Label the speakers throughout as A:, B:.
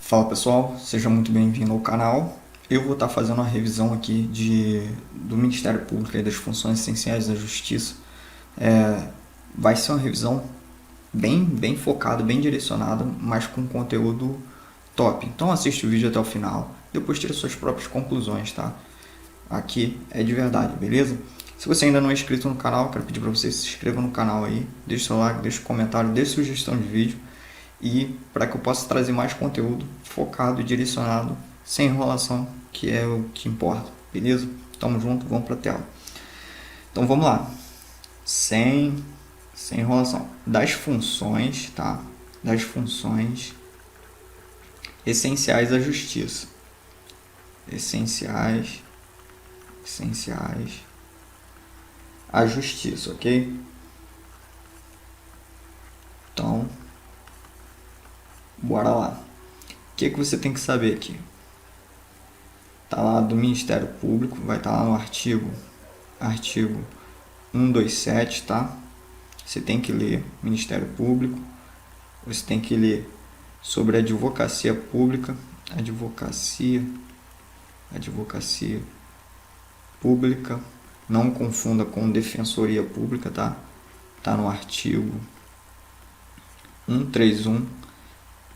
A: Fala pessoal, seja muito bem-vindo ao canal. Eu vou estar fazendo uma revisão aqui do Ministério Público e das funções essenciais da Justiça. Vai ser uma revisão bem focada, bem direcionada, mas com conteúdo top. Então assiste o vídeo até o final, depois tira suas próprias conclusões, tá? Aqui é de verdade, beleza? Se você ainda não é inscrito no canal, quero pedir para você se inscreva no canal aí, deixe seu like, deixe um comentário, deixe sugestão de vídeo e para que eu possa trazer mais conteúdo focado e direcionado, sem enrolação, que é o que importa, beleza? Tamo junto, vamos para a tela. Então vamos lá, sem enrolação. Das funções, tá? Das funções essenciais à justiça. Essenciais à justiça, ok? Então, bora lá. O que você tem que saber aqui? Tá lá do Ministério Público, vai estar lá no artigo 127, tá? Você tem que ler Ministério Público, você tem que ler sobre a advocacia pública, advocacia pública, não confunda com defensoria pública, tá? Tá no artigo 131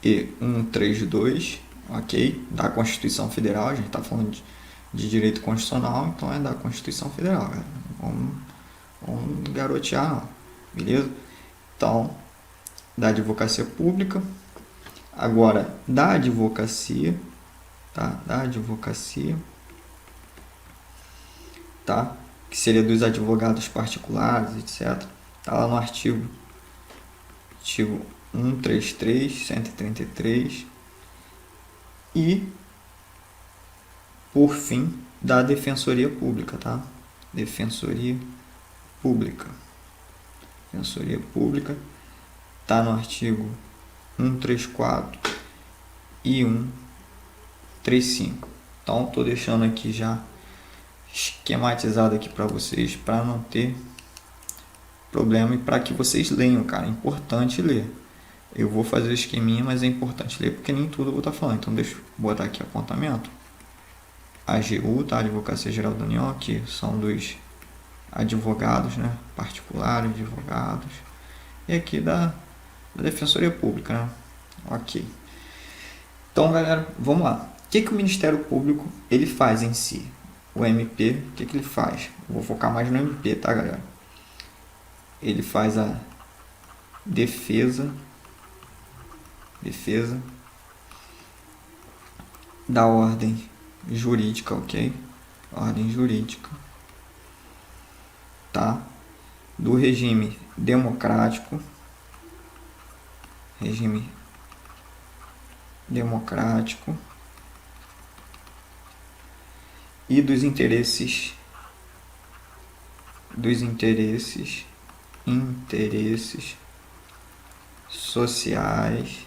A: e 132, ok? Da Constituição Federal, a gente tá falando de direito constitucional, então é da Constituição Federal, galera. Vamos garotear, não, beleza? Então, da advocacia pública. Agora, da advocacia, tá? Da advocacia, tá? Que seria dos advogados particulares, etc. Tá lá no artigo 133, 133. E, por fim, da defensoria pública, tá? Defensoria pública. Defensoria pública tá no artigo 134 e 135. Então, estou deixando aqui já esquematizado aqui para vocês, para não ter problema e para que vocês leiam, cara. É importante ler. Eu vou fazer o esqueminha, mas é importante ler porque nem tudo eu vou estar falando. Então, deixa eu botar aqui apontamento. AGU, tá? Advocacia Geral da União, que são dos advogados, né? Particulares, advogados. E aqui da Defensoria Pública, né? Ok. Então, galera, vamos lá. O que o Ministério Público ele faz em si? O MP, o que ele faz? Eu vou focar mais no MP, tá, galera? Ele faz a defesa da ordem jurídica, ok? Ordem jurídica, tá? Do regime democrático, e dos interesses sociais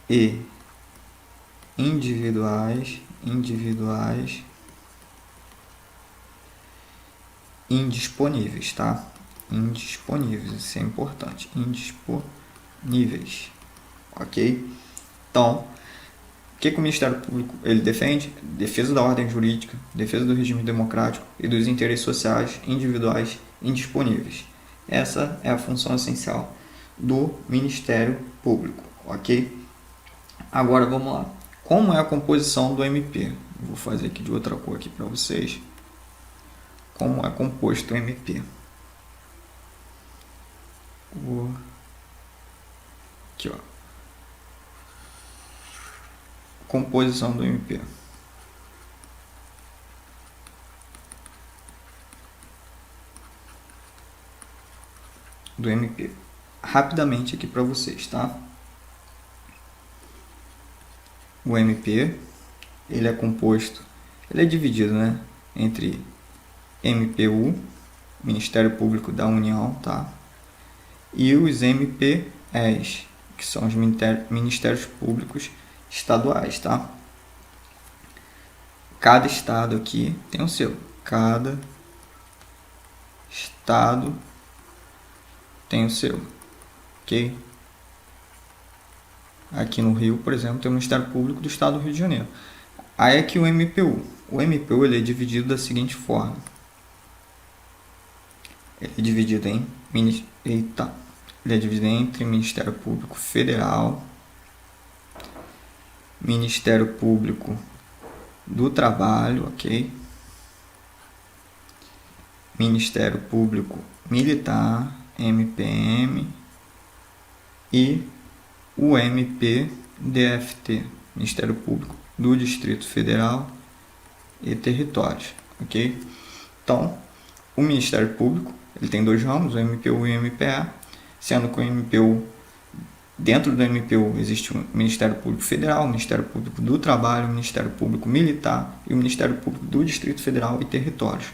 A: e individuais indisponíveis, tá? Indisponíveis, isso é importante. Indisponíveis, ok? Então, o que o Ministério Público ele defende? Defesa da ordem jurídica, defesa do regime democrático e dos interesses sociais individuais indisponíveis. Essa é a função essencial do Ministério Público, ok? Agora vamos lá. Como é a composição do MP? Vou fazer aqui de outra cor aqui para vocês. Como é composto o MP? Aqui, ó. Composição do MP. Rapidamente aqui para vocês, tá? O MP, ele é composto, ele é dividido, né, entre MPU, Ministério Público da União, tá? E os MPEs, que são os Ministérios Públicos Estaduais, tá? Cada estado aqui tem o seu. Cada estado tem o seu, ok? Aqui no Rio, por exemplo, tem o Ministério Público do Estado do Rio de Janeiro. Aí aqui o MPU. O MPU ele é dividido da seguinte forma. Ele é dividido entre Ministério Público Federal, Ministério Público do Trabalho, ok? Ministério Público Militar, MPM, e o MPDFT, Ministério Público do Distrito Federal e Territórios, ok? Então, o Ministério Público ele tem dois ramos, o MPU e o MPA, sendo que o MPU, dentro do MPU existe o Ministério Público Federal, o Ministério Público do Trabalho, o Ministério Público Militar e o Ministério Público do Distrito Federal e Territórios.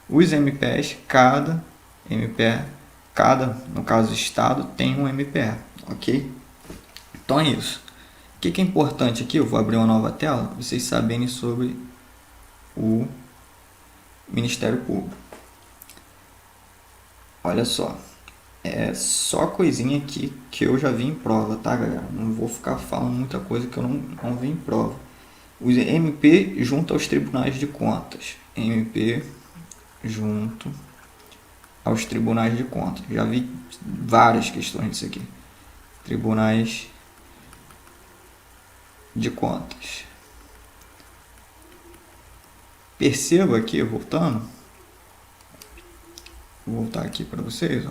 A: Os MPs, cada MPE, no caso do Estado, tem um MPE, ok? Então é isso. O que é importante aqui? Eu vou abrir uma nova tela, vocês saberem sobre o Ministério Público. Olha só, é só coisinha aqui que eu já vi em prova, tá, galera? Não vou ficar falando muita coisa que eu não vi em prova. Os MP junto aos tribunais de contas. MP junto aos tribunais de contas. Já vi várias questões disso aqui. Tribunais de contas. Perceba aqui, voltando. Vou voltar aqui para vocês. Ó.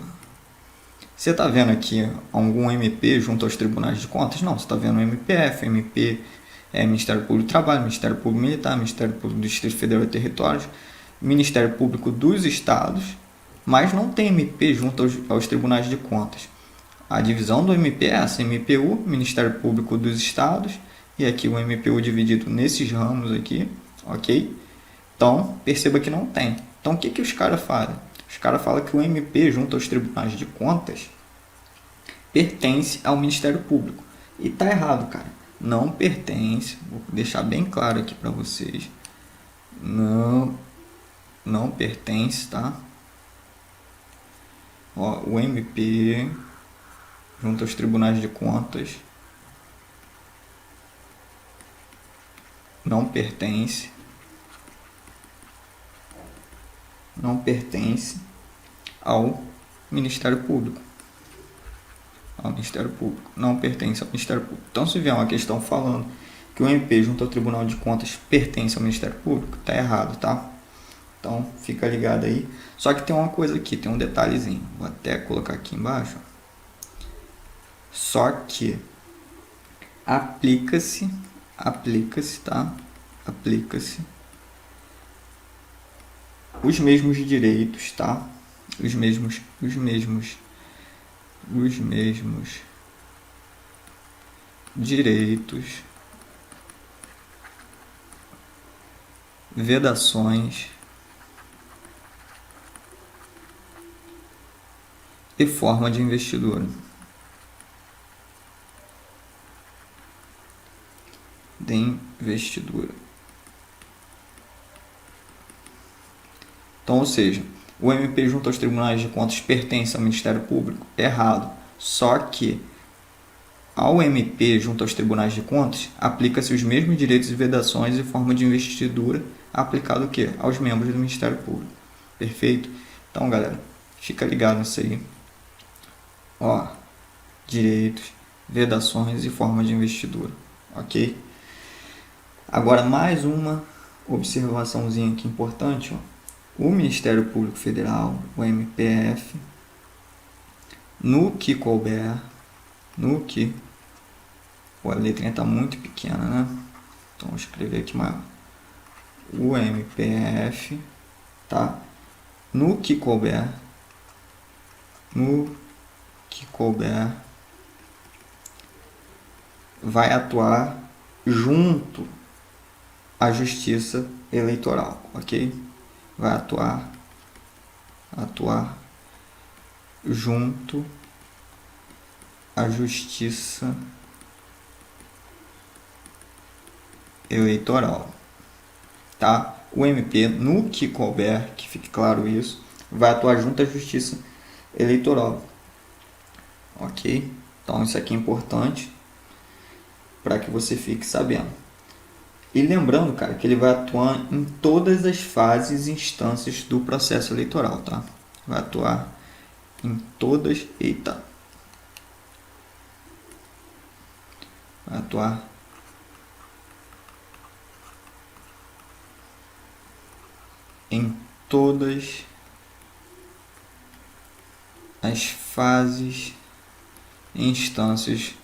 A: Você está vendo aqui algum MP junto aos tribunais de contas? Não, você está vendo MPF, MP, Ministério Público do Trabalho, Ministério Público Militar, Ministério Público do Distrito Federal e Territórios, Ministério Público dos Estados, mas não tem MP junto aos tribunais de contas. A divisão do MP é essa, MPU, Ministério Público dos Estados, e aqui o MPU dividido nesses ramos aqui, ok? Então, perceba que não tem. Então, o que os caras falam? Os caras falam que o MP junto aos tribunais de contas pertence ao Ministério Público. E tá errado, cara. Não pertence, vou deixar bem claro aqui para vocês. Não pertence, tá? Ó, o MP junto aos tribunais de contas não pertence ao Ministério Público. Não pertence ao Ministério Público. Então, se vier uma questão falando que o MP junto ao Tribunal de Contas pertence ao Ministério Público, tá errado, tá? Então, fica ligado aí. Só que tem uma coisa aqui, tem um detalhezinho. Vou até colocar aqui embaixo. Só que aplica-se, tá? Aplica-se os mesmos direitos, tá? Os mesmos direitos, vedações e forma de investidura. Então, ou seja, o MP junto aos tribunais de contas pertence ao Ministério Público? Errado. Só que ao MP junto aos tribunais de contas aplica-se os mesmos direitos e vedações e forma de investidura aplicado o quê? Aos membros do Ministério Público. Perfeito? Então, galera, fica ligado nisso aí. Ó, direitos, vedações e forma de investidura. Ok? Agora, mais uma observaçãozinha aqui importante, ó. O Ministério Público Federal, o MPF, no que couber, a letrinha está muito pequena, né? Então, vou escrever aqui maior. O MPF, tá? No que couber, vai atuar junto à Justiça Eleitoral, ok? Vai atuar junto à Justiça Eleitoral, tá? O MP, no que couber, que fique claro isso, vai atuar junto à Justiça Eleitoral, ok? Então isso aqui é importante. para que você fique sabendo. E lembrando, cara, que ele vai atuar em todas as fases e instâncias do processo eleitoral, tá? Vai atuar em todas... Eita! Vai atuar em todas as fases e instâncias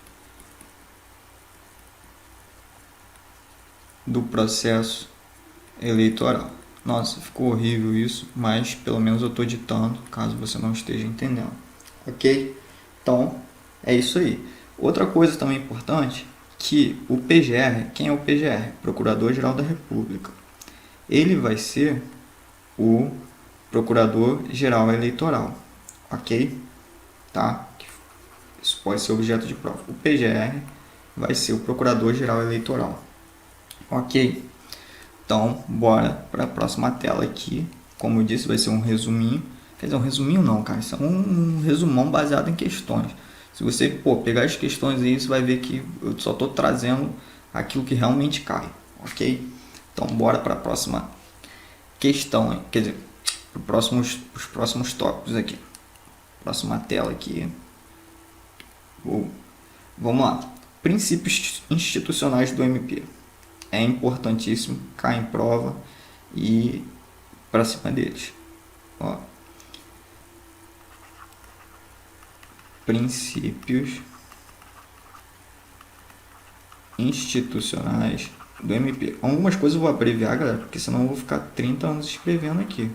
A: do processo eleitoral. Nossa, ficou horrível isso, mas pelo menos eu estou ditando, caso você não esteja entendendo. Ok? Então, é isso aí. Outra coisa também importante, que o PGR, quem é o PGR? Procurador-Geral da República. Ele vai ser o Procurador-Geral Eleitoral, ok? Tá? Isso pode ser objeto de prova. O PGR vai ser o Procurador-Geral Eleitoral, ok? Então, bora para a próxima tela aqui. Como eu disse, vai ser um resuminho. Quer dizer, um resuminho não, cara. Isso é um resumão baseado em questões. Se você pegar as questões aí, você vai ver que eu só estou trazendo aquilo que realmente cai, ok? Então, bora para a próxima questão, quer dizer, os próximos tópicos aqui. Próxima tela aqui. Vamos lá. Princípios institucionais do MP. É importantíssimo, cai em prova e para cima deles. Ó. Princípios institucionais do MP. Algumas coisas eu vou abreviar, galera, porque senão eu vou ficar 30 anos escrevendo aqui.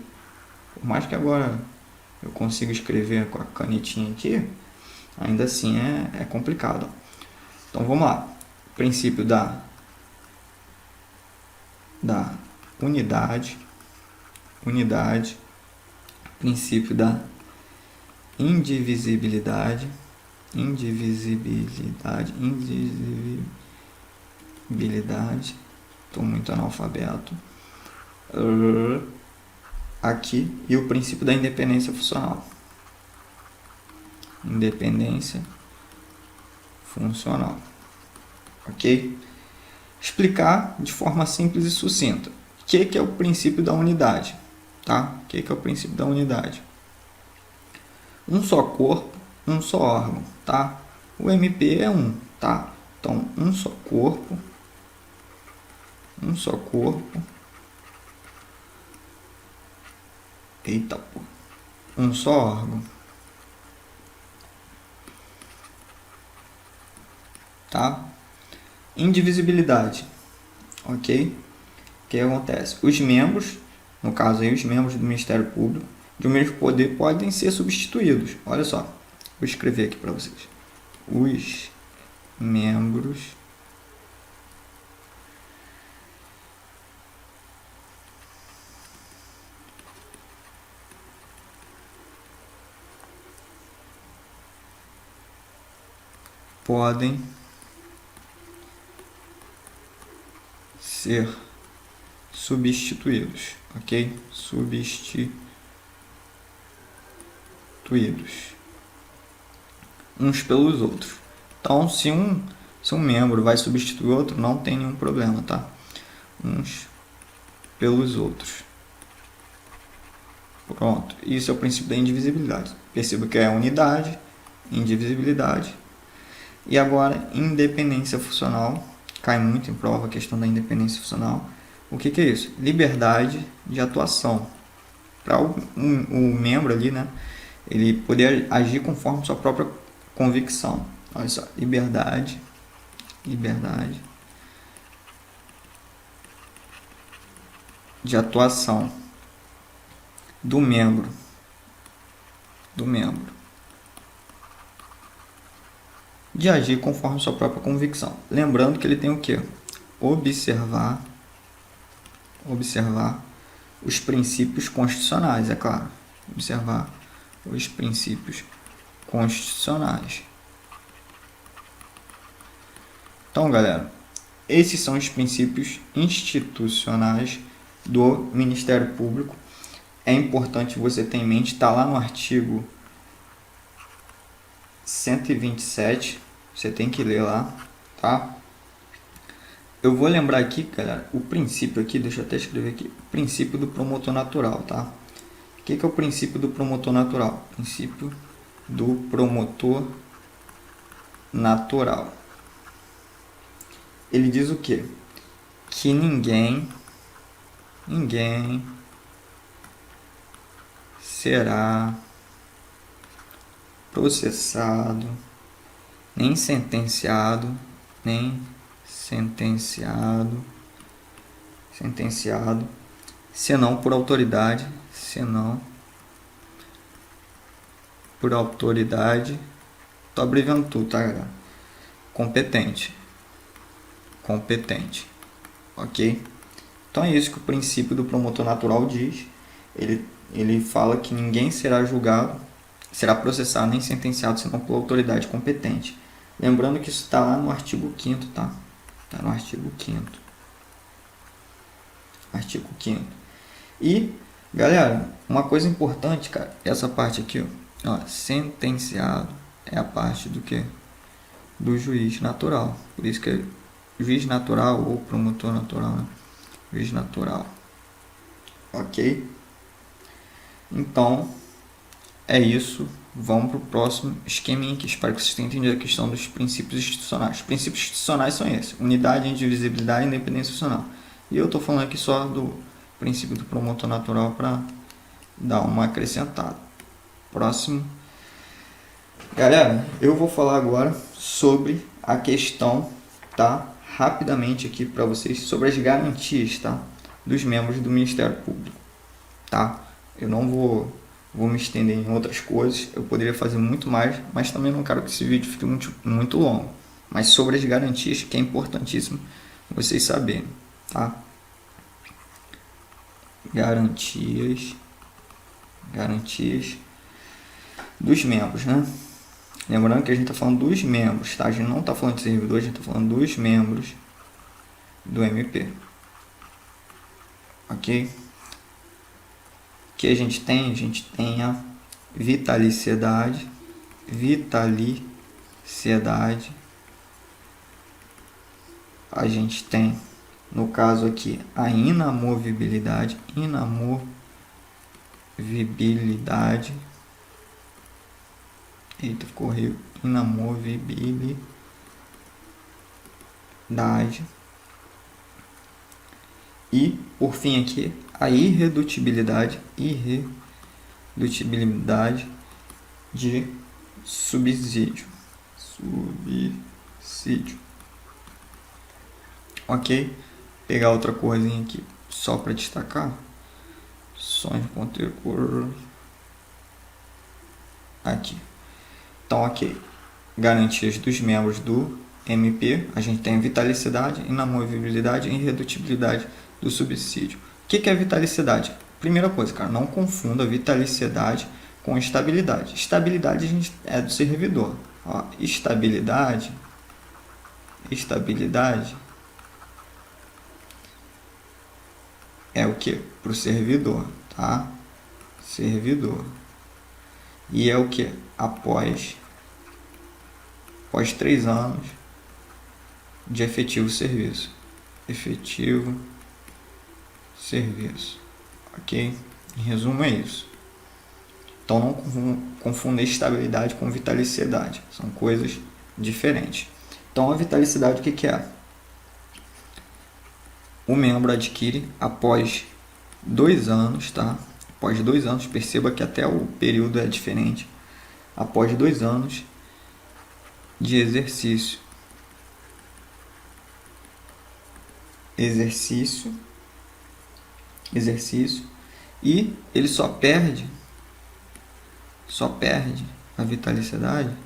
A: Por mais que agora eu consiga escrever com a canetinha aqui, ainda assim é complicado. Então vamos lá. Princípio da unidade, princípio da indivisibilidade, estou muito analfabeto, aqui, e o princípio da independência funcional, ok? Explicar de forma simples e sucinta o que é o princípio da unidade, tá? O que é o princípio da unidade? Um só corpo, um só órgão, tá? O MP é um, tá? Então, um só corpo, eita, pô, um só órgão, tá? Indivisibilidade, ok? O que acontece? Os membros, no caso aí, os membros do Ministério Público, de um mesmo poder podem ser substituídos. Olha só, vou escrever aqui para vocês. Os membros podem ser substituídos, ok? Substituídos uns pelos outros. Então, se um membro vai substituir outro, não tem nenhum problema, tá? Uns pelos outros. Pronto, isso é o princípio da indivisibilidade. Perceba que é unidade, indivisibilidade. E agora, independência funcional. Cai muito em prova a questão da independência funcional. O que é isso? Liberdade de atuação. Para o membro ali, né, ele poder agir conforme sua própria convicção. Olha só, liberdade de atuação do membro, de agir conforme sua própria convicção. Lembrando que ele tem o quê? Observar os princípios constitucionais, é claro. Observar os princípios constitucionais. Então, galera, esses são os princípios institucionais do Ministério Público. É importante você ter em mente, está lá no artigo 127, você tem que ler lá, tá? Eu vou lembrar aqui, galera, o princípio aqui, deixa eu até escrever aqui, o princípio do promotor natural, tá? O que é o princípio do promotor natural? Princípio do promotor natural. Ele diz o quê? Que ninguém será processado, nem sentenciado, senão por autoridade, tô abreviando tudo, tá, galera? Competente, ok? Então é isso que o princípio do promotor natural diz. Ele fala que ninguém será julgado, será processado nem sentenciado senão por autoridade competente. Lembrando que isso está lá no artigo 5º, tá? Está no artigo 5º. Artigo 5º. E, galera, uma coisa importante, cara, essa parte aqui, ó, sentenciado é a parte do que? Do juiz natural. Por isso que é juiz natural ou promotor natural, né? Juiz natural. Ok? Então, é isso. Vamos para o próximo esqueminha aqui. Espero que vocês tenham entendido a questão dos princípios institucionais. Os princípios institucionais são esses: unidade, indivisibilidade e independência funcional. E eu estou falando aqui só do princípio do promotor natural para dar uma acrescentada. Próximo. Galera, eu vou falar agora sobre a questão, tá? Rapidamente aqui para vocês, sobre as garantias, tá? Dos membros do Ministério Público, tá? Eu não vou me estender em outras coisas, eu poderia fazer muito mais, mas também não quero que esse vídeo fique muito longo. Mas sobre as garantias, que é importantíssimo vocês saberem, tá? Garantias dos membros, né? Lembrando que a gente está falando dos membros, tá? A gente não está falando de servidor, a gente está falando dos membros do MP. Ok? O que a gente tem? A gente tem a vitaliciedade. A gente tem, no caso aqui, a inamovibilidade. Eita, ficou horrível. Inamovibilidade. E, por fim aqui, a irredutibilidade de subsídio. Ok? Pegar outra corzinha aqui só para destacar. Sons de ponteiro aqui. Então, ok. Garantias dos membros do MP. A gente tem a vitalicidade, inamovibilidade e irredutibilidade do subsídio. O que é vitalicidade? Primeira coisa, cara, não confunda vitalicidade com estabilidade. Estabilidade a gente é do servidor. Ó, estabilidade é o que? Para o servidor, tá? Servidor. E é o que? Após 3 anos de efetivo serviço. Ok? Em resumo é isso. Então não confunda estabilidade com vitalicidade. São coisas diferentes. Então a vitalicidade o que é? O membro adquire após 2 anos, tá? Após 2 anos, perceba que até o período é diferente. Após 2 anos de exercício e ele só perde a vitalicidade,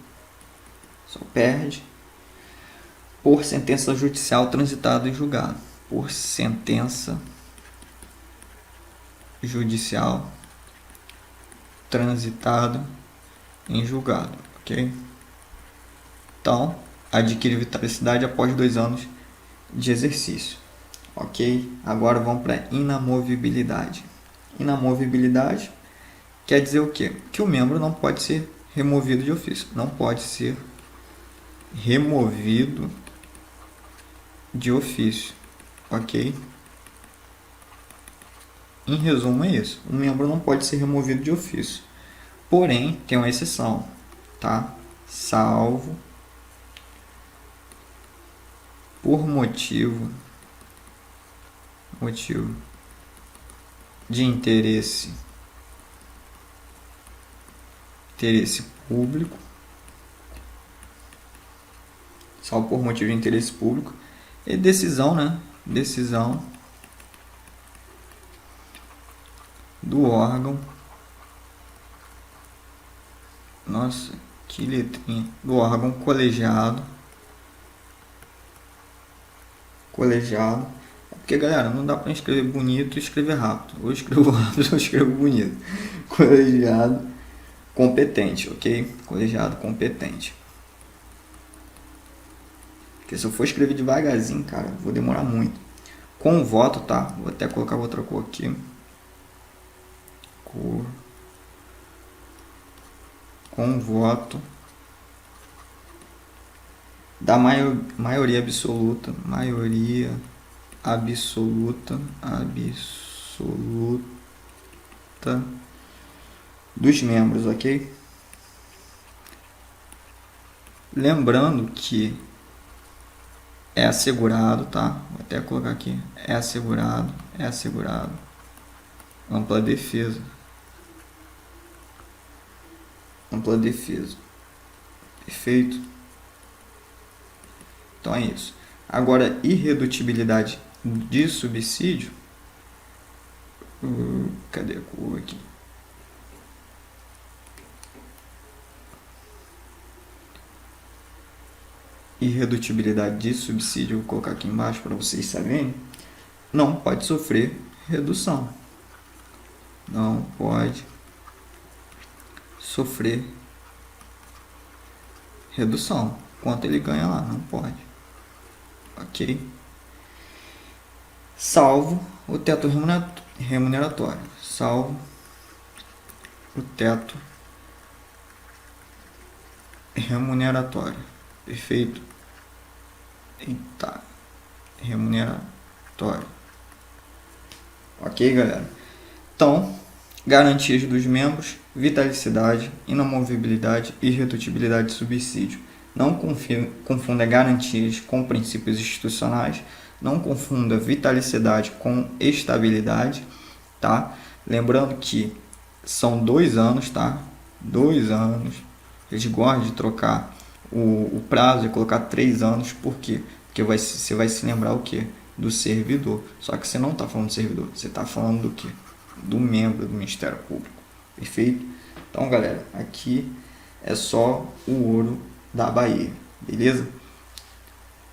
A: por sentença judicial transitada em julgado. Por sentença judicial transitada em julgado, ok? Então, adquire vitalicidade após 2 anos de exercício, ok? Agora vamos para inamovibilidade. Inamovibilidade quer dizer o quê? Que o membro não pode ser removido de ofício, não pode ser removido de ofício, ok? Em resumo é isso, o membro não pode ser removido de ofício, porém tem uma exceção, tá? Salvo por motivo de interesse público, salvo por motivo de interesse público, e decisão, né? Decisão do órgão, nossa, que letrinha, do órgão colegiado, porque galera, não dá para escrever bonito e escrever rápido, ou escrevo rápido ou escrevo bonito, colegiado competente, ok? Colegiado competente. Porque se eu for escrever devagarzinho, cara, vou demorar muito. Com voto, tá? Vou até colocar outra cor aqui. Cor. Com voto da maioria absoluta. Maioria absoluta. Dos membros, ok? Lembrando que é assegurado, tá? Vou até colocar aqui. É assegurado. Ampla defesa. Perfeito? Então é isso. Agora, irredutibilidade de subsídio. Cadê a cor aqui? Irredutibilidade de subsídio, vou colocar aqui embaixo para vocês saberem, não pode sofrer redução. Não pode sofrer redução. Quanto ele ganha lá, não pode. Ok? Salvo o teto remuneratório. Salvo o teto remuneratório. Perfeito? Eita. Remuneratório. Ok, galera? Então, garantias dos membros, vitalicidade, inamovibilidade e irredutibilidade de subsídio. Não confunda garantias com princípios institucionais. Não confunda vitalicidade com estabilidade, tá? Lembrando que são 2 anos, tá? 2 anos. Eles gostam de trocar o prazo e colocar 3 anos, por quê? Porque você vai se lembrar o quê? Do servidor. Só que você não está falando do servidor, você está falando do quê? Do membro do Ministério Público. Perfeito? Então, galera, aqui é só o ouro da Bahia, beleza?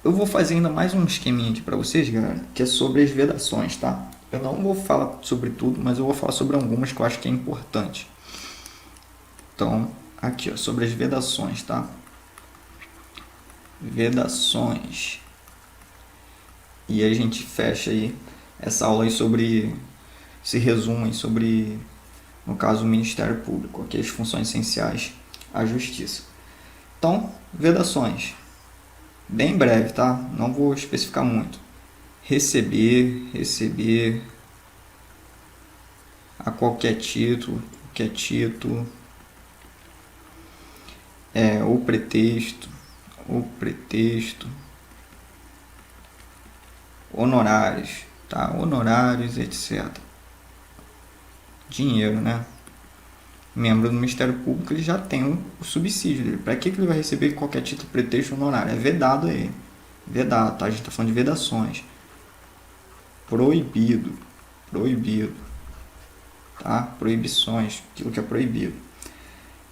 A: Eu vou fazer ainda mais um esqueminha aqui para vocês, galera, que é sobre as vedações, tá? Eu não vou falar sobre tudo, mas eu vou falar sobre algumas que eu acho que é importante. Então, aqui, ó, sobre as vedações, tá? Vedações. E a gente fecha aí essa aula aí sobre, esse resumo aí sobre, no caso, o Ministério Público, ok? As funções essenciais à Justiça. Então, vedações. Bem breve, tá? Não vou especificar muito. Receber a qualquer título, o pretexto, honorários, tá? Honorários, etc. Dinheiro, né? Membro do Ministério Público, ele já tem o subsídio dele. Para que ele vai receber qualquer título, pretexto, honorário? É vedado aí. Vedado, tá? A gente está falando de vedações. Proibido. Tá? Proibições, aquilo que é proibido.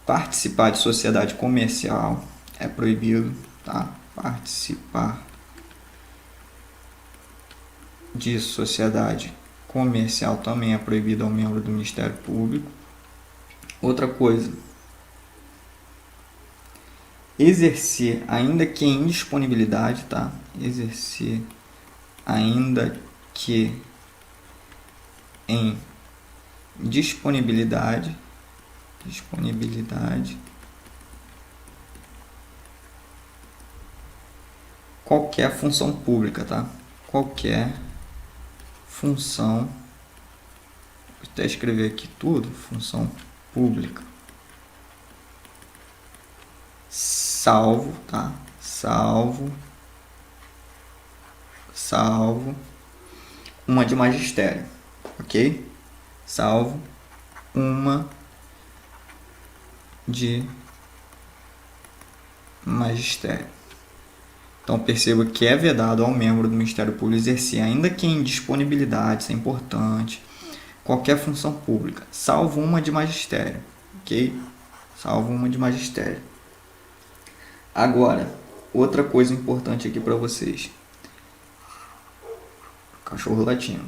A: Participar de sociedade comercial é proibido, tá? Participar de sociedade comercial também é proibido ao membro do Ministério Público. Outra coisa, exercer, ainda que em indisponibilidade, tá? Exercer, ainda que em disponibilidade, qualquer função pública, tá? Qualquer função, vou até escrever aqui tudo, função pública, salvo, tá? Salvo uma de magistério, ok? Salvo uma de magistério. Então perceba que é vedado ao membro do Ministério Público exercer, ainda que em disponibilidade, isso é importante, qualquer função pública, salvo uma de magistério, ok? Salvo uma de magistério. Agora, outra coisa importante aqui para vocês. Cachorro latindo.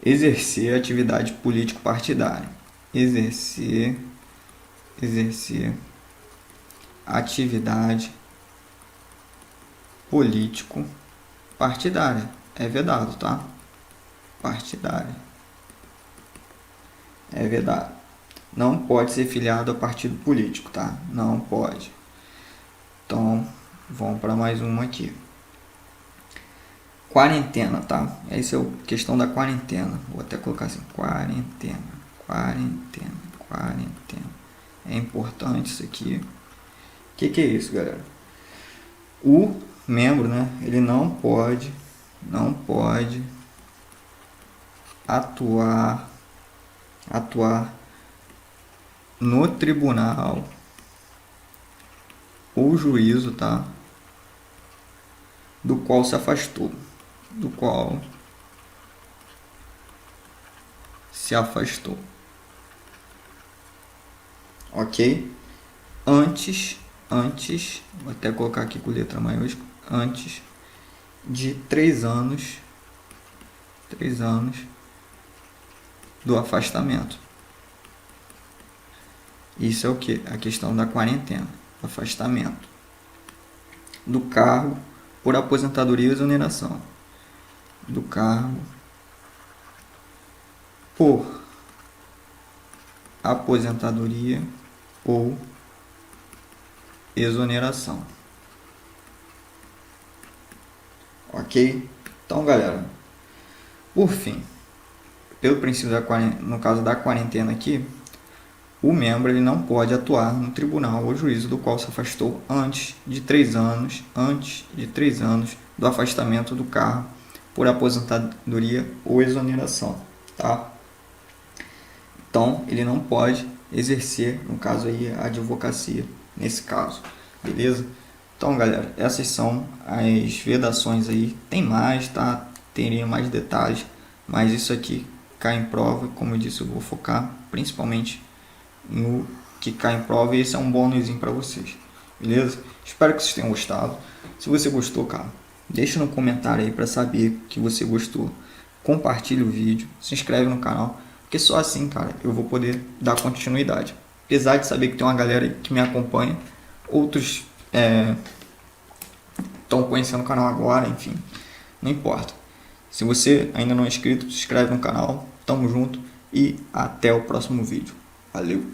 A: Exercer atividade político-partidária. Exercer atividade político-partidária. É vedado, tá? Partidária. É vedado. Não pode ser filiado a partido político, tá? Não pode. Então, vamos para mais uma aqui. Quarentena, tá? Essa é a questão da quarentena. Vou até colocar assim, quarentena. É importante isso aqui. O que é isso, galera? O membro, né? Ele não pode atuar no tribunal ou juízo, tá? Do qual se afastou. Ok? Antes, vou até colocar aqui com letra maiúscula, antes de 3 anos do afastamento. Isso é o que? A questão da quarentena. Afastamento do cargo por aposentadoria ou exoneração. Do cargo por aposentadoria ou exoneração. Ok? Então, galera, por fim, pelo princípio da quarentena, no caso da quarentena aqui, o membro ele não pode atuar no tribunal ou juízo do qual se afastou antes de 3 anos do afastamento do cargo por aposentadoria ou exoneração, tá? Então, ele não pode exercer, no caso aí, a advocacia, nesse caso, beleza? Então, galera, essas são as vedações aí. Tem mais, tá? Teria mais detalhes, mas isso aqui cai em prova. Como eu disse, eu vou focar principalmente no que cai em prova, e esse é um bônusinho para vocês, beleza? Espero que vocês tenham gostado. Se você gostou, cara, deixa no comentário aí para saber que você gostou. Compartilhe o vídeo, se inscreve no canal, porque só assim, cara, eu vou poder dar continuidade. Apesar de saber que tem uma galera que me acompanha, outros estão conhecendo o canal agora, enfim, não importa. Se você ainda não é inscrito, se inscreve no canal, tamo junto e até o próximo vídeo. Valeu!